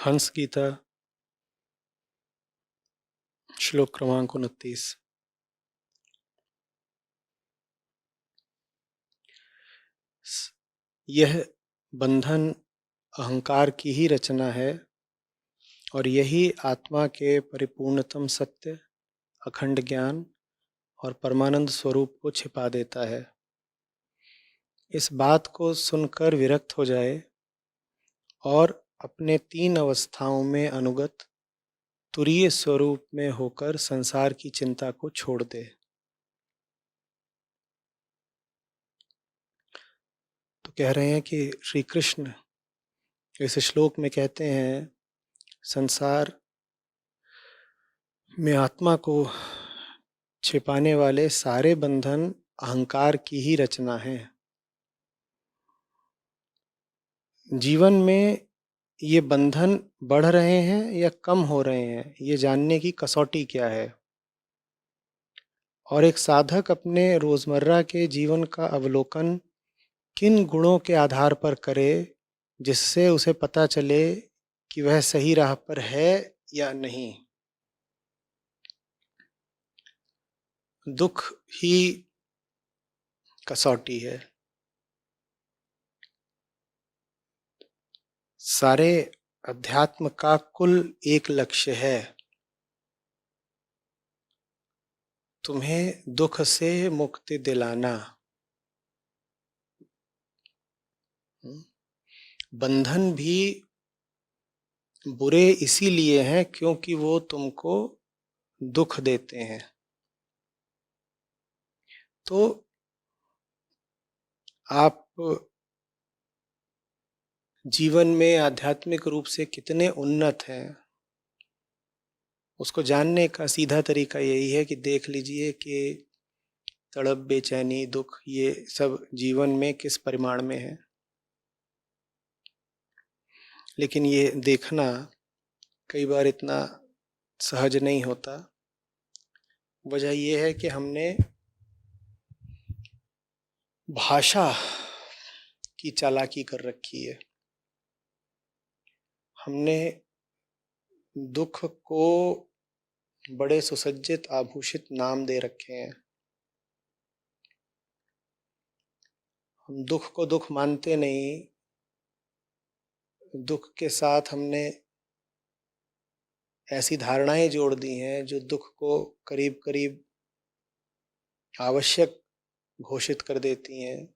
हंस गीता श्लोक क्रमांक 29। यह बंधन अहंकार की ही रचना है और यही आत्मा के परिपूर्णतम सत्य, अखंड ज्ञान और परमानंद स्वरूप को छिपा देता है। इस बात को सुनकर विरक्त हो जाए और अपने 3 अवस्थाओं में अनुगत तुरीय स्वरूप में होकर संसार की चिंता को छोड़ दे। तो कह रहे हैं कि श्री कृष्ण इस श्लोक में कहते हैं, संसार में आत्मा को छिपाने वाले सारे बंधन अहंकार की ही रचना है। जीवन में ये बंधन बढ़ रहे हैं या कम हो रहे हैं, ये जानने की कसौटी क्या है? और एक साधक अपने रोजमर्रा के जीवन का अवलोकन किन गुणों के आधार पर करे जिससे उसे पता चले कि वह सही राह पर है या नहीं। दुख ही कसौटी है। सारे अध्यात्म का कुल एक लक्ष्य है, तुम्हें दुख से मुक्ति दिलाना। बंधन भी बुरे इसीलिए हैं क्योंकि वो तुमको दुख देते हैं। तो आप जीवन में आध्यात्मिक रूप से कितने उन्नत हैं, उसको जानने का सीधा तरीका यही है कि देख लीजिए कि तड़प, बेचैनी, दुख, ये सब जीवन में किस परिमाण में है। लेकिन ये देखना कई बार इतना सहज नहीं होता। वजह यह है कि हमने भाषा की चालाकी कर रखी है। हमने दुख को बड़े सुसज्जित आभूषित नाम दे रखे हैं। हम दुख को दुख मानते नहीं, दुख के साथ हमने ऐसी धारणाएं जोड़ दी हैं जो दुख को करीब करीब आवश्यक घोषित कर देती हैं।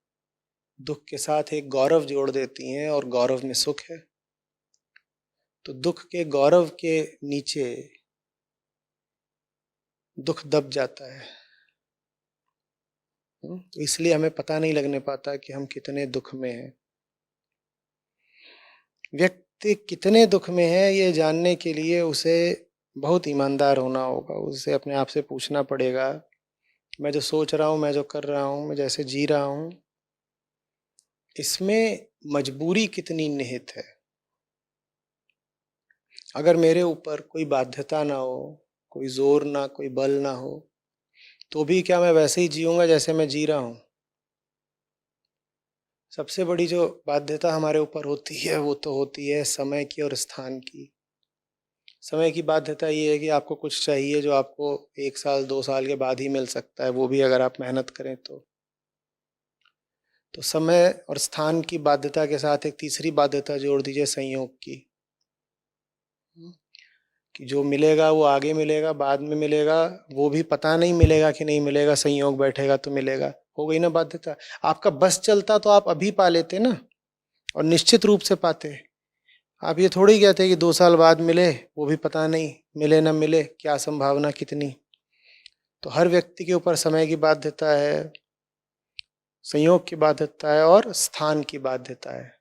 दुख के साथ एक गौरव जोड़ देती हैं और गौरव में सुख है। तो दुख के गौरव के नीचे दुख दब जाता है। तो इसलिए हमें पता नहीं लगने पाता कि हम कितने दुख में हैं। व्यक्ति कितने दुख में है ये जानने के लिए उसे बहुत ईमानदार होना होगा। उसे अपने आप से पूछना पड़ेगा, मैं जो सोच रहा हूँ, मैं जो कर रहा हूँ, मैं जैसे जी रहा हूँ, इसमें मजबूरी कितनी निहित है। अगर मेरे ऊपर कोई बाध्यता ना हो, कोई जोर ना, कोई बल ना हो, तो भी क्या मैं वैसे ही जीऊंगा जैसे मैं जी रहा हूँ? सबसे बड़ी जो बाध्यता हमारे ऊपर होती है वो तो होती है समय की और स्थान की। समय की बाध्यता ये है कि आपको कुछ चाहिए जो आपको 1 साल 2 साल के बाद ही मिल सकता है, वो भी अगर आप मेहनत करें तो समय और स्थान की बाध्यता के साथ एक तीसरी बाध्यता जोड़ दीजिए, संयोग की, कि जो मिलेगा वो आगे मिलेगा, बाद में मिलेगा, वो भी पता नहीं मिलेगा कि नहीं मिलेगा, संयोग बैठेगा तो मिलेगा। हो गई ना बाध्यता। आपका बस चलता तो आप अभी पा लेते ना, और निश्चित रूप से पाते। आप ये थोड़ी कहते कि 2 साल बाद मिले, वो भी पता नहीं, मिले ना मिले, क्या संभावना कितनी। तो हर व्यक्ति के ऊपर समय की बाध्यता है, संयोग की बाध्यता है और स्थान की बाध्यता है।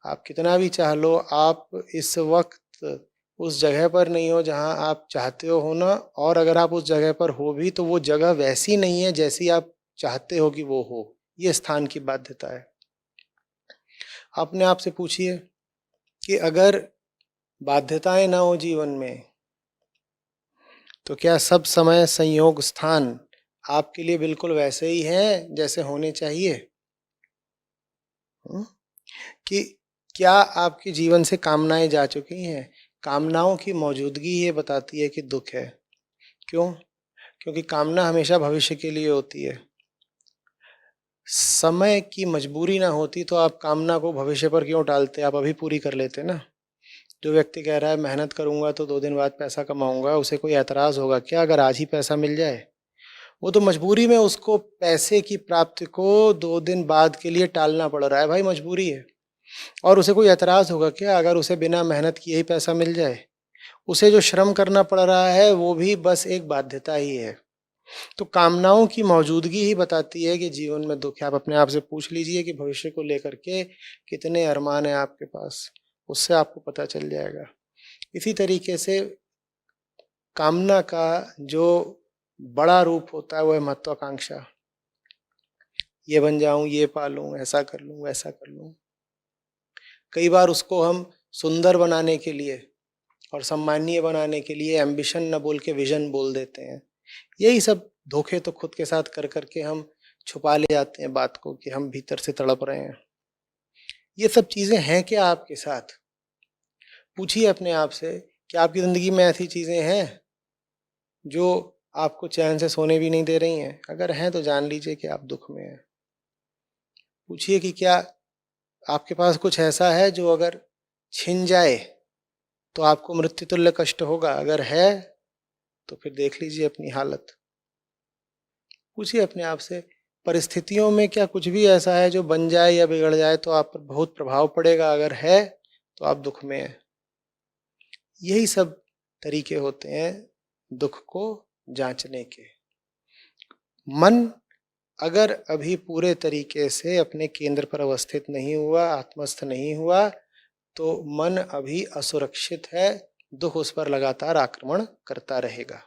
आप कितना भी चाह लो, आप इस वक्त उस जगह पर नहीं हो जहां आप चाहते हो होना, और अगर आप उस जगह पर हो भी तो वो जगह वैसी नहीं है जैसी आप चाहते हो कि वो हो। ये स्थान की बाध्यता है। अपने आप से पूछिए कि अगर बाध्यताएं ना हो जीवन में तो क्या सब समय संयोग स्थान आपके लिए बिल्कुल वैसे ही है जैसे होने चाहिए? कि क्या आपके जीवन से कामनाएं जा चुकी हैं? कामनाओं की मौजूदगी ये बताती है कि दुख है। क्यों? क्योंकि कामना हमेशा भविष्य के लिए होती है। समय की मजबूरी ना होती तो आप कामना को भविष्य पर क्यों टालते? आप अभी पूरी कर लेते ना। जो व्यक्ति कह रहा है मेहनत करूंगा तो 2 दिन बाद पैसा कमाऊंगा, उसे कोई ऐतराज होगा क्या अगर आज ही पैसा मिल जाए? वो तो मजबूरी में उसको पैसे की प्राप्ति को 2 दिन बाद के लिए टालना पड़ रहा है, भाई मजबूरी है। और उसे कोई ऐतराज होगा क्या अगर उसे बिना मेहनत किए ही पैसा मिल जाए? उसे जो श्रम करना पड़ रहा है वो भी बस एक बाध्यता ही है। तो कामनाओं की मौजूदगी ही बताती है कि जीवन में दुख है। आप अपने आप से पूछ लीजिए कि भविष्य को लेकर के कितने अरमान हैं आपके पास, उससे आपको पता चल जाएगा। इसी तरीके से कामना का जो बड़ा रूप होता है वो है महत्वाकांक्षा। ये बन जाऊं, ये पालूं, ऐसा कर लूं, वैसा कर लूं। कई बार उसको हम सुंदर बनाने के लिए और सम्मानीय बनाने के लिए एम्बिशन न बोल के विजन बोल देते हैं। यही सब धोखे तो खुद के साथ कर करके हम छुपा ले जाते हैं बात को कि हम भीतर से तड़प रहे हैं। ये सब चीजें हैं क्या आपके साथ? पूछिए अपने आप से कि आपकी जिंदगी में ऐसी चीजें हैं जो आपको चैन से सोने भी नहीं दे रही हैं? अगर हैं तो जान लीजिए कि आप दुख में हैं। पूछिए कि क्या आपके पास कुछ ऐसा है जो अगर छिन जाए तो आपको मृत्यु तुल्य कष्ट होगा? अगर है तो फिर देख लीजिए अपनी हालत। पूछिए अपने आप से परिस्थितियों में क्या कुछ भी ऐसा है जो बन जाए या बिगड़ जाए तो आप पर बहुत प्रभाव पड़ेगा? अगर है तो आप दुख में हैं। यही सब तरीके होते हैं दुख को जांचने के। मन अगर अभी पूरे तरीके से अपने केंद्र पर अवस्थित नहीं हुआ, आत्मस्थ नहीं हुआ, तो मन अभी असुरक्षित है। दुख उस पर लगातार आक्रमण करता रहेगा।